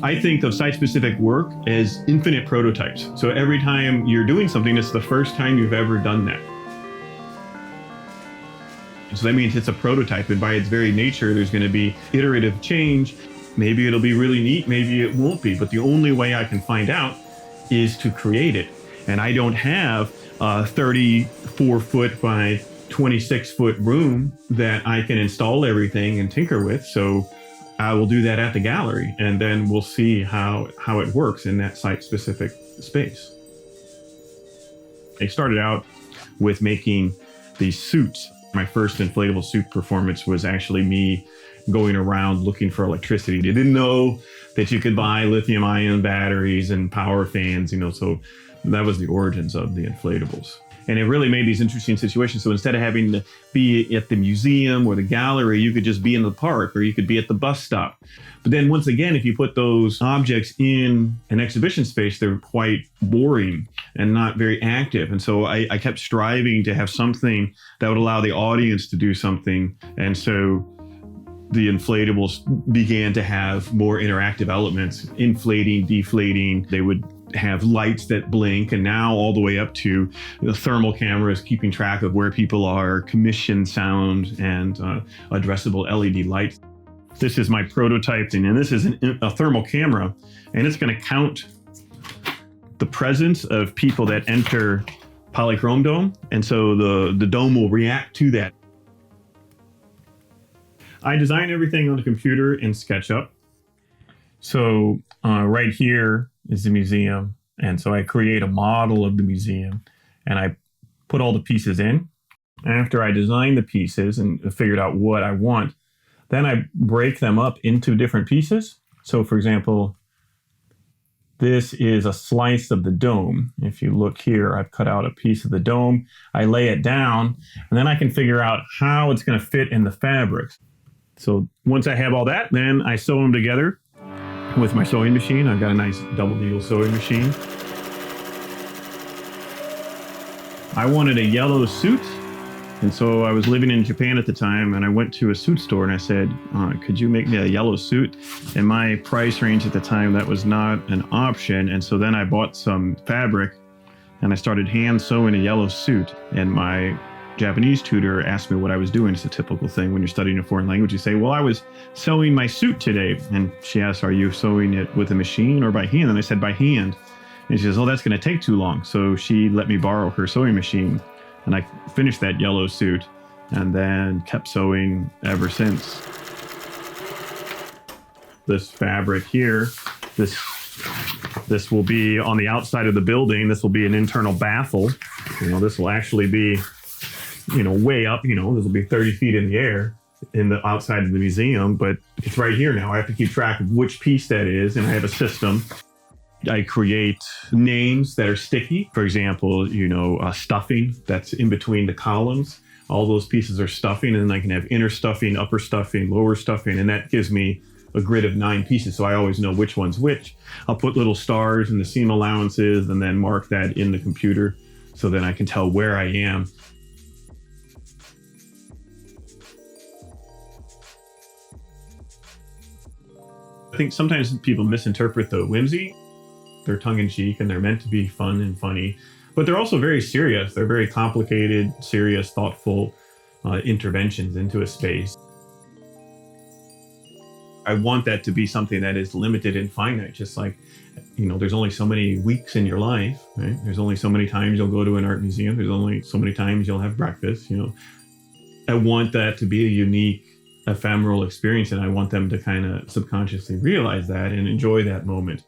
I think of site-specific work as infinite prototypes. So every time you're doing something, it's the first time you've ever done that. So that means it's a prototype, and by its very nature, there's going to be iterative change. Maybe it'll be really neat, maybe it won't be, but the only way I can find out is to create it. And I don't have a 34-foot by 26-foot room that I can install everything and tinker with. So I will do that at the gallery, and then we'll see how it works in that site-specific space. I started out with making these suits. My first inflatable suit performance was actually me going around looking for electricity. I didn't know that you could buy lithium-ion batteries and power fans, so that was the origins of the inflatables. And it really made these interesting situations. So instead of having to be at the museum or the gallery, you could just be in the park, or you could be at the bus stop. But then once again, if you put those objects in an exhibition space, they're quite boring and not very active. And so I kept striving to have something that would allow the audience to do something. And so the inflatables began to have more interactive elements, inflating, deflating. They would have lights that blink, and now all the way up to the thermal cameras keeping track of where people are, commission sound, and addressable LED lights. This is my prototype, and this is a thermal camera, and it's going to count the presence of people that enter polychrome dome, and so the dome will react to that. I design everything on the computer in SketchUp. So right here is the museum. And so I create a model of the museum, and I put all the pieces in. After I design the pieces and figured out what I want, then I break them up into different pieces. So for example, this is a slice of the dome. If you look here, I've cut out a piece of the dome. I lay it down, and then I can figure out how it's going to fit in the fabrics. So once I have all that, then I sew them together with my sewing machine. I've got a nice double needle sewing machine. I wanted a yellow suit, and so I was living in Japan at the time, and I went to a suit store and I said, could you make me a yellow suit? And my price range at the time, that was not an option. And so then I bought some fabric and I started hand sewing a yellow suit. And my Japanese tutor asked me what I was doing. It's a typical thing when you're studying a foreign language. You say, well, I was sewing my suit today. And she asked, are you sewing it with a machine or by hand? And I said, by hand. And she says, oh, that's going to take too long. So she let me borrow her sewing machine. And I finished that yellow suit and then kept sewing ever since. This fabric here, this will be on the outside of the building. This will be an internal baffle. This will actually be way up, this will be 30 feet in the air in the outside of the museum, but it's right here now. I have to keep track of which piece that is, and I have a system. I create names that are sticky. For example, stuffing that's in between the columns. All those pieces are stuffing, and then I can have inner stuffing, upper stuffing, lower stuffing, and that gives me a grid of 9 pieces, so I always know which one's which. I'll put little stars in the seam allowances and then mark that in the computer so then I can tell where I am. I think sometimes people misinterpret the whimsy. They're tongue-in-cheek and they're meant to be fun and funny, but they're also very serious. They're very complicated, serious, thoughtful interventions into a space. I want that to be something that is limited and finite, just like, there's only so many weeks in your life, right? There's only so many times you'll go to an art museum. There's only so many times you'll have breakfast, I want that to be a unique, ephemeral experience, and I want them to kind of subconsciously realize that and enjoy that moment.